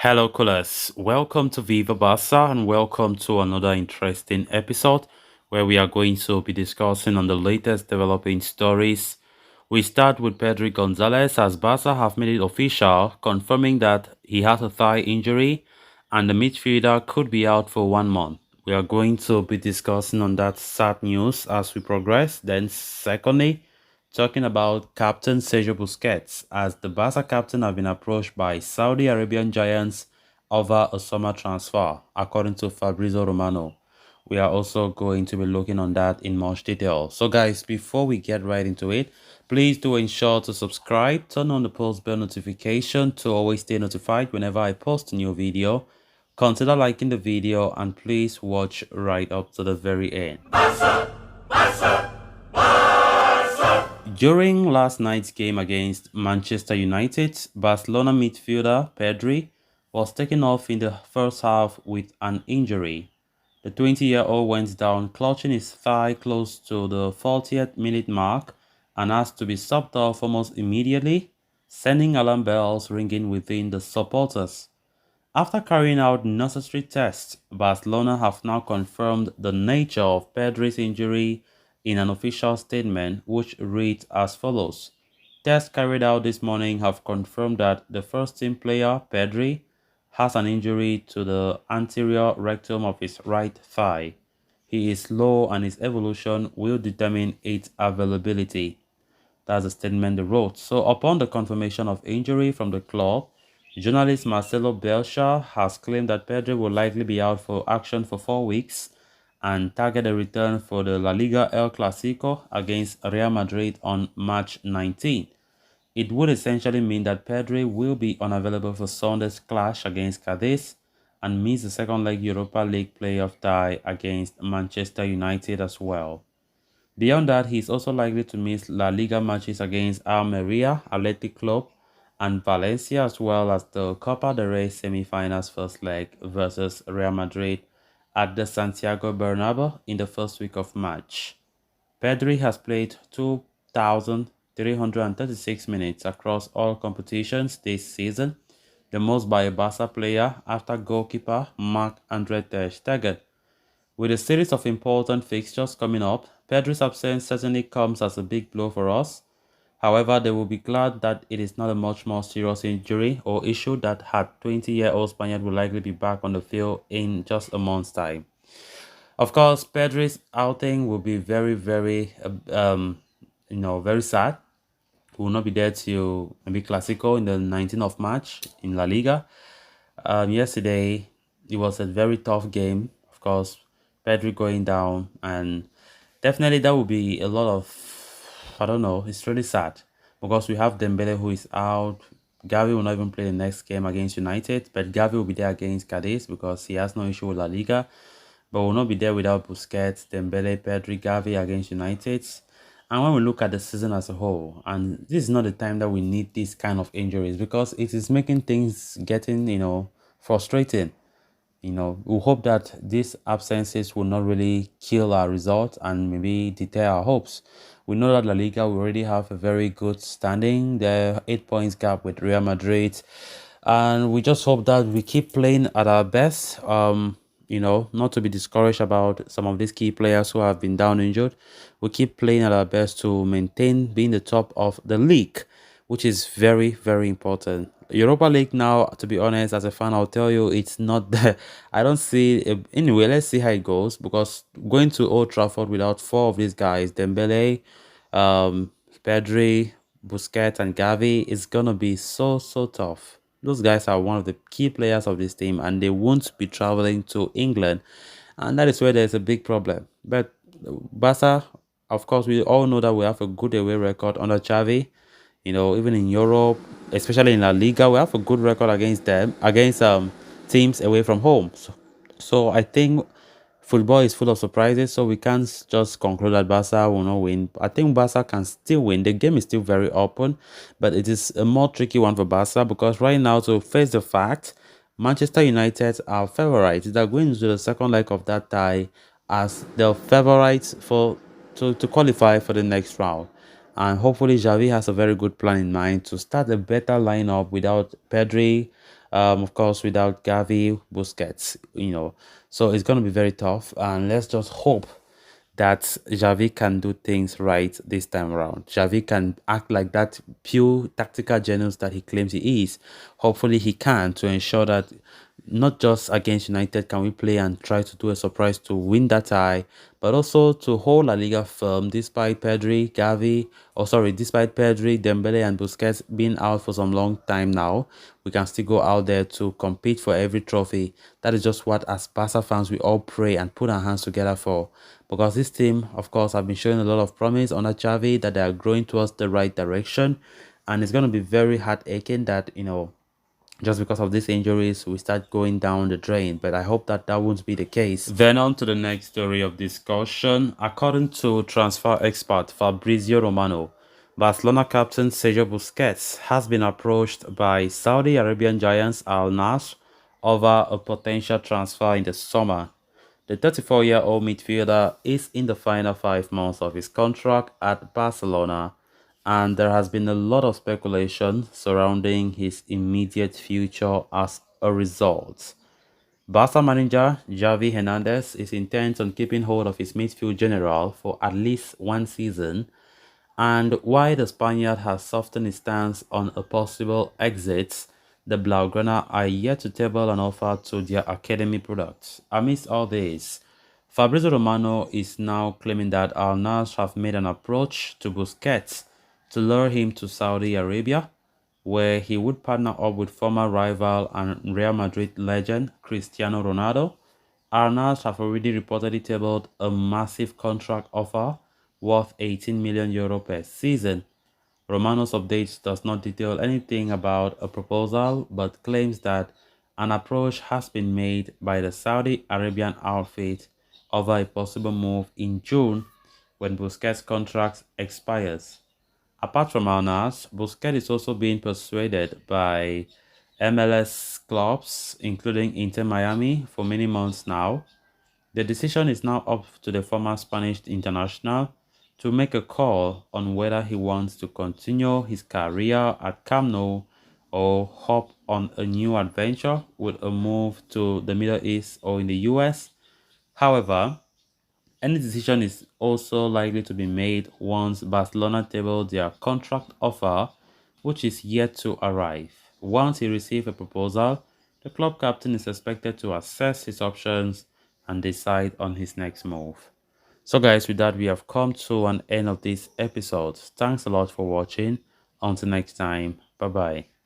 Hello, Coolers. Welcome to Viva Barca and welcome to another interesting episode where we are going to be discussing on the latest developing stories. We start with Pedri Gonzalez as Barca have made it official, confirming that he has a thigh injury and the midfielder could be out for 1 month. We are going to be discussing on that sad news as we progress. Then, secondly, talking about Captain Sergio Busquets, as the Barca captain have been approached by Saudi Arabian giants over a summer transfer, according to Fabrizio Romano. We are also going to be looking on that in much detail. So guys, before we get right into it, please do ensure to subscribe, turn on the post bell notification to always stay notified whenever I post a new video. Consider liking the video and please watch right up to the very end. During last night's game against Manchester United, Barcelona midfielder Pedri was taken off in the first half with an injury. The 20-year-old went down clutching his thigh close to the 40th minute mark and asked to be subbed off almost immediately, sending alarm bells ringing within the supporters. After carrying out necessary tests, Barcelona have now confirmed the nature of Pedri's injury in an official statement which reads as follows. Tests carried out this morning have confirmed that the first team player, Pedri, has an injury to the anterior rectum of his right thigh. He is low and his evolution will determine its availability. That's a statement they wrote. So upon the confirmation of injury from the club, journalist Marcelo Bielsa has claimed that Pedri will likely be out for action for 4 weeks and target a return for the La Liga El Clasico against Real Madrid on March 19. It would essentially mean that Pedri will be unavailable for Sunday's clash against Cadiz and miss the second leg Europa League playoff tie against Manchester United as well. Beyond that, he is also likely to miss La Liga matches against Almeria, Athletic Club, and Valencia, as well as the Copa del Rey semi-finals first leg versus Real Madrid at the Santiago Bernabeu in the first week of March. Pedri has played 2,336 minutes across all competitions this season, the most by a Barca player after goalkeeper Marc-Andre ter Stegen. With a series of important fixtures coming up, Pedri's absence certainly comes as a big blow for us. However, they will be glad that it is not a much more serious injury or issue that had 20-year-old Spaniard will likely be back on the field in just a month's time. Of course, Pedri's outing will be very sad. He will not be there till maybe Clasico in the 19th of March in La Liga. Yesterday, it was a very tough game. Of course, Pedri going down, and definitely that will be a lot of, I don't know, it's really sad because we have Dembele who is out. Gavi will not even play the next game against United, but Gavi will be there against Cadiz because he has no issue with La Liga, but will not be there without Busquets, Dembele, Pedri, Gavi against United. And when we look at the season as a whole, and this is not the time that we need these kind of injuries because it is making things getting, frustrating. We hope that these absences will not really kill our results and maybe deter our hopes. We know that La Liga, we already have a very good standing. There are 8 points gap with Real Madrid. And we just hope that we keep playing at our best. Not to be discouraged about some of these key players who have been down injured. We keep playing at our best to maintain being the top of the league, which is very, very important. Europa League now, to be honest, as a fan, I'll tell you, it's not there. I don't see anyway. Let's see how it goes because going to Old Trafford without four of these guys, Dembele, Pedri, Busquets, and Gavi, is gonna be so tough. Those guys are one of the key players of this team, and they won't be traveling to England, and that is where there's a big problem. But Barca, of course, we all know that we have a good away record under Xavi. Even in Europe, especially in La Liga, we have a good record against them, against teams away from home. So I think football is full of surprises, so we can't just conclude that Barca will not win. I think Barca can still win. The game is still very open, but it is a more tricky one for Barca because right now, to face the fact, Manchester United are favorites. They're going into the second leg of that tie as the favorites to qualify for the next round. And hopefully Xavi has a very good plan in mind to start a better lineup without Pedri, Of course, without Gavi, Busquets, so it's going to be very tough. And let's just hope that Xavi can do things right this time around. Xavi can act like that pure tactical genius that he claims he is. Hopefully, he can, to ensure that not just against United can we play and try to do a surprise to win that tie, but also to hold La Liga firm despite despite Pedri, Dembele, and Busquets being out for some long time now. We can still go out there to compete for every trophy. That is just what, as Barca fans, we all pray and put our hands together for. Because this team, of course, have been showing a lot of promise under Xavi, that they are growing towards the right direction. And it's going to be very heart aching that, just because of these injuries, we start going down the drain. But I hope that that won't be the case. Then on to the next story of discussion. According to transfer expert Fabrizio Romano, Barcelona captain Sergio Busquets has been approached by Saudi Arabian giants Al Nassr over a potential transfer in the summer. The 34-year-old midfielder is in the final 5 months of his contract at Barcelona, and there has been a lot of speculation surrounding his immediate future as a result. Barca manager Xavi Hernandez is intent on keeping hold of his midfield general for at least one season, and while the Spaniard has softened his stance on a possible exit, the Blaugrana are yet to table an offer to their academy products. Amidst all this, Fabrizio Romano is now claiming that Al Nassr have made an approach to Busquets to lure him to Saudi Arabia, where he would partner up with former rival and Real Madrid legend Cristiano Ronaldo. Al Nassr have already reportedly tabled a massive contract offer worth €18 million per season. Romano's update does not detail anything about a proposal, but claims that an approach has been made by the Saudi Arabian outfit over a possible move in June when Busquets' contract expires. Apart from Al Nassr, Busquets is also being persuaded by MLS clubs, including Inter Miami, for many months now. The decision is now up to the former Spanish international to make a call on whether he wants to continue his career at Camp Nou or hop on a new adventure with a move to the Middle East or in the US. However, any decision is also likely to be made once Barcelona table their contract offer, which is yet to arrive. Once he receives a proposal, the club captain is expected to assess his options and decide on his next move. So guys, with that, we have come to an end of this episode. Thanks a lot for watching. Until next time, bye bye.